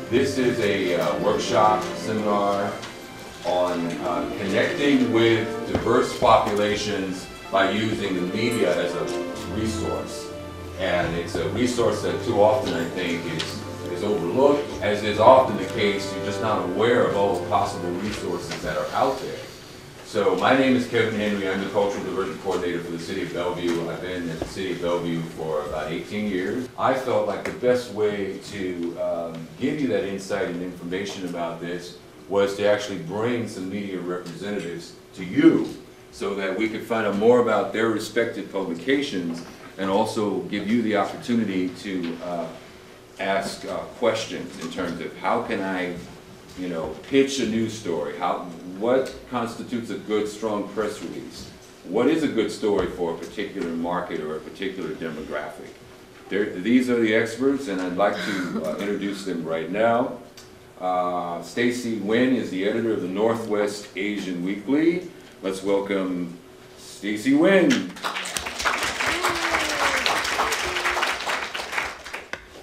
This is a workshop seminar on connecting with diverse populations by using the media as a resource. And it's a resource that too often I think is overlooked. As is often the case, you're just not aware of all the possible resources that are out there. So my name is Kevin Henry. I'm the Cultural Diversity Coordinator for the City of Bellevue. I've been at the City of Bellevue for about 18 years. I felt like the best way to give you that insight and information about this was to actually bring some media representatives to you so that we could find out more about their respective publications and also give you the opportunity to ask questions in terms of how can I pitch a news story? What constitutes a good, strong press release? What is a good story for a particular market or a particular demographic? These are the experts, and I'd like to introduce them right now. Stacy Nguyen is the editor of the Northwest Asian Weekly. Let's welcome Stacy Nguyen.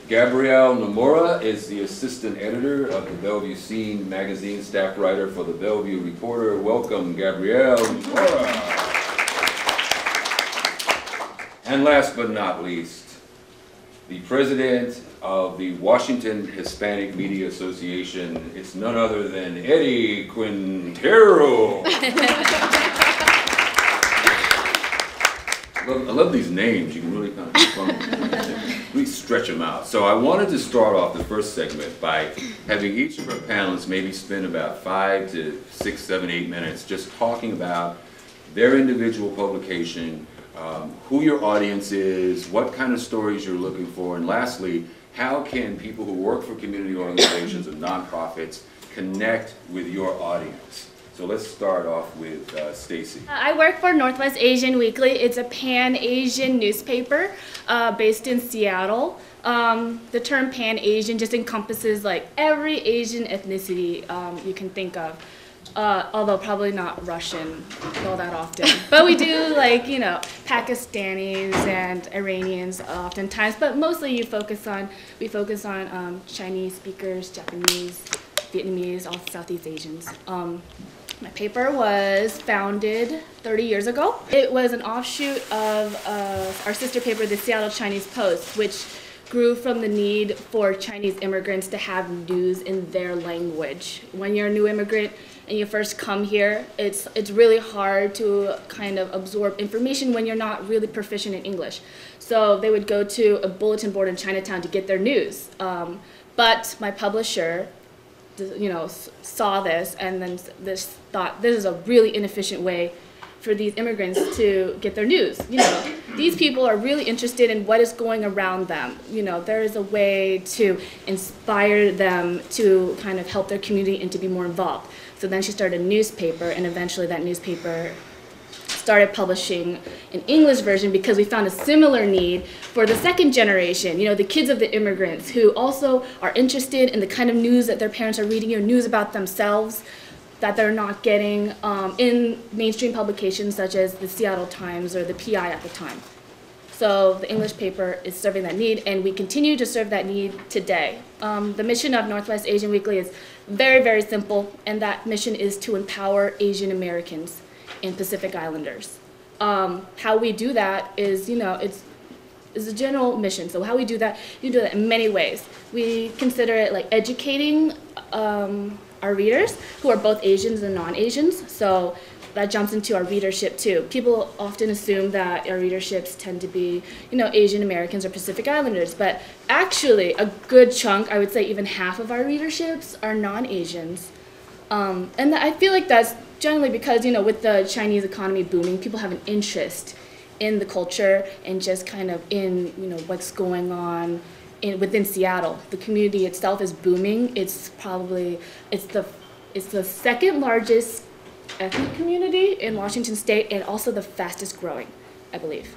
Gabrielle Nomura is the assistant editor of the Bellevue Scene magazine, staff writer for the Bellevue Reporter. Welcome, Gabrielle Nomura. And last but not least, the president of the Washington Hispanic Media Association. It's none other than Eddie Quintero. I love these names. You can really kind of really stretch them out. So I wanted to start off the first segment by having each of our panelists maybe spend about 5 to 6, 7, 8 minutes just talking about their individual publication, who your audience is, what kind of stories you're looking for, and lastly, how can people who work for community organizations and nonprofits connect with your audience? So let's start off with Stacy. I work for Northwest Asian Weekly. It's a Pan-Asian newspaper based in Seattle. The term Pan-Asian just encompasses like every Asian ethnicity you can think of, although probably not Russian all that often. But we do Pakistanis and Iranians oftentimes, but mostly we focus on Chinese speakers, Japanese, Vietnamese, all Southeast Asians. My paper was founded 30 years ago. It was an offshoot of our sister paper, the Seattle Chinese Post, which grew from the need for Chinese immigrants to have news in their language. When you're a new immigrant and you first come here, it's really hard to kind of absorb information when you're not really proficient in English. So they would go to a bulletin board in Chinatown to get their news. But my publisher saw this and then thought this is a really inefficient way for these immigrants to get their news. These people are really interested in what is going around them. There is a way to inspire them to kind of help their community and to be more involved. So then she started a newspaper, and eventually that newspaper started publishing an English version because we found a similar need for the second generation, the kids of the immigrants who also are interested in the kind of news that their parents are reading, or news about themselves that they're not getting in mainstream publications such as the Seattle Times or the PI at the time. So the English paper is serving that need, and we continue to serve that need today. The mission of Northwest Asian Weekly is very, very simple, and that mission is to empower Asian Americans and Pacific Islanders. How we do that is, it's a general mission. So how we do that, you do that in many ways. We consider it like educating our readers, who are both Asians and non-Asians. So that jumps into our readership too. People often assume that our readerships tend to be, Asian Americans or Pacific Islanders, but actually a good chunk, I would say even half of our readerships are non-Asians. And I feel like that's generally because, with the Chinese economy booming, people have an interest in the culture and just kind of in, what's going on within Seattle. The community itself is booming. It's the second largest ethnic community in Washington State, and also the fastest growing, I believe.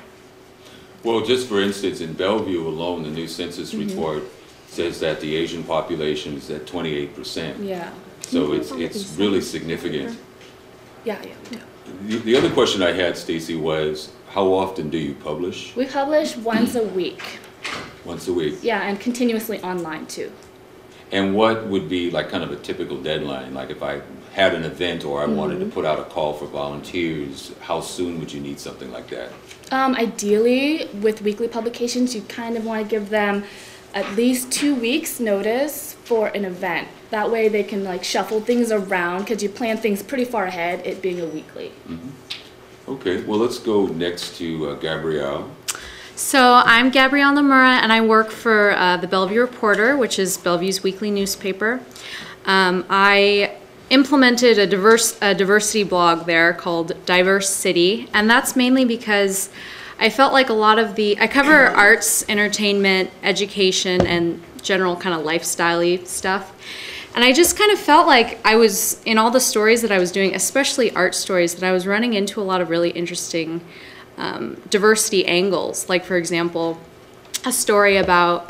Well, just for instance, in Bellevue alone, the new census report says that the Asian population is at 28%. Yeah. So it's really significant. Yeah. The other question I had, Stacy, was How often do you publish? We publish once a week. Once a week. Yeah, and continuously online too. And what would be like kind of a typical deadline? Like if I had an event or I wanted to put out a call for volunteers, how soon would you need something like that? Ideally, with weekly publications, you kind of want to give them at least 2 weeks notice for an event. That way they can like shuffle things around because you plan things pretty far ahead, it being a weekly. Okay, well let's go next to Gabrielle. So I'm Gabrielle Nomura, and I work for the Bellevue Reporter, which is Bellevue's weekly newspaper. I implemented a diversity blog there called Diverse City, and that's mainly because I felt like a lot of I cover arts, entertainment, education, and general kind of lifestyle-y stuff. And I just kind of felt like I was, in all the stories that I was doing, especially art stories, that I was running into a lot of really interesting diversity angles. Like, for example, a story about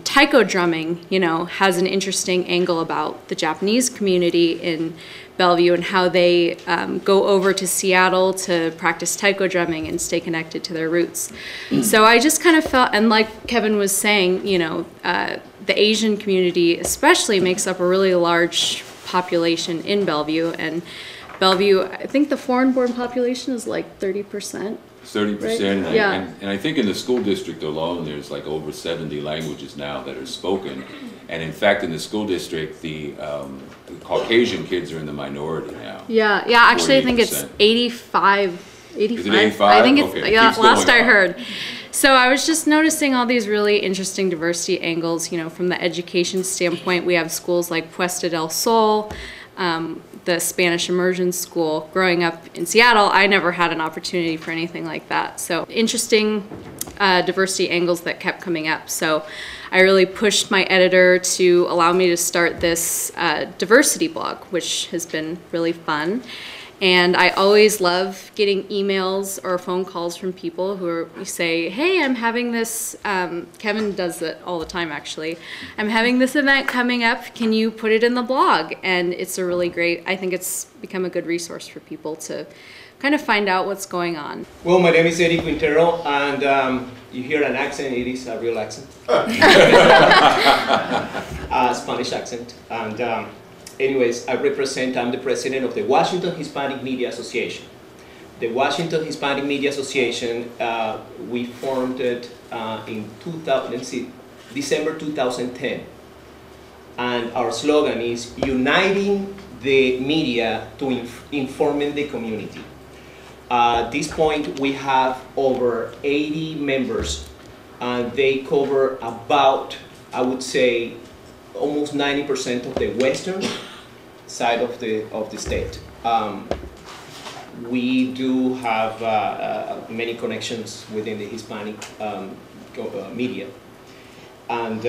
taiko drumming, you know, has an interesting angle about the Japanese community in Bellevue and how they go over to Seattle to practice taiko drumming and stay connected to their roots. So I just kind of felt, and like Kevin was saying, you know, the Asian community especially makes up a really large population in Bellevue, and Bellevue, I think the foreign-born population is like 30%. 30%, Right? Yeah. and I think in the school district alone, there's like over 70 languages now that are spoken. And in fact, in the school district, the Caucasian kids are in the minority now. Yeah, actually I think it's 48%. 85. Is it 85? I think it's, Okay. yeah, Keeps last going I up. heard. So I was just noticing all these really interesting diversity angles, you know, from the education standpoint. We have schools like Puesta del Sol, the Spanish immersion school. Growing up in Seattle, I never had an opportunity for anything like that. So interesting diversity angles that kept coming up. So I really pushed my editor to allow me to start this diversity blog, which has been really fun. And I always love getting emails or phone calls from people who say, hey, I'm having this, Kevin does it all the time actually, I'm having this event coming up, can you put it in the blog? And it's a really great, I think it's become a good resource for people to kind of find out what's going on. Well, my name is Eddie Quintero, and you hear an accent, it is a real accent. Spanish accent. And anyways, I'm the president of the Washington Hispanic Media Association. The Washington Hispanic Media Association, we formed it in December 2010. And our slogan is uniting the media to informing the community. At this point, we have over 80 members, and they cover about, I would say, almost 90% of the western side of the state. We do have many connections within the Hispanic media, and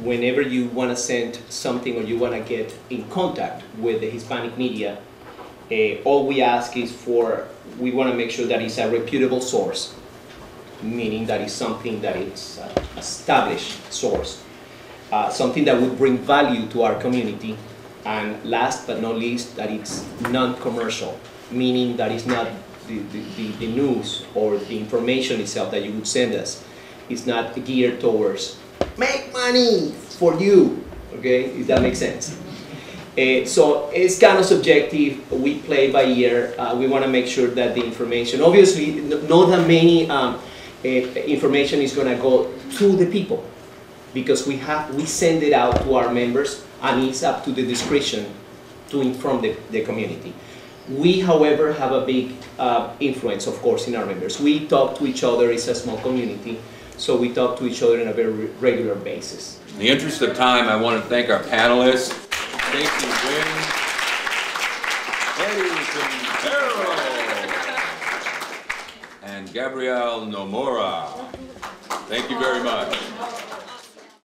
whenever you want to send something or you want to get in contact with the Hispanic media, all we ask is we want to make sure that it's a reputable source, meaning that it's something that it's an established source. Something that would bring value to our community, and last but not least, that it's non-commercial, meaning that it's not the news or the information itself that you would send us. It's not geared towards make money for you, okay, if that makes sense. So it's kind of subjective. We play by ear. We want to make sure that the information, obviously, not that many information is going to go to the people, because we send it out to our members, and it's up to the discretion to inform the community. We, however, have a big influence, of course, in our members. We talk to each other. It's a small community, so we talk to each other on a very regular basis. In the interest of time, I want to thank our panelists, Stacey Wynn, Eddie Quintero, and Gabrielle Nomura. Thank you very much.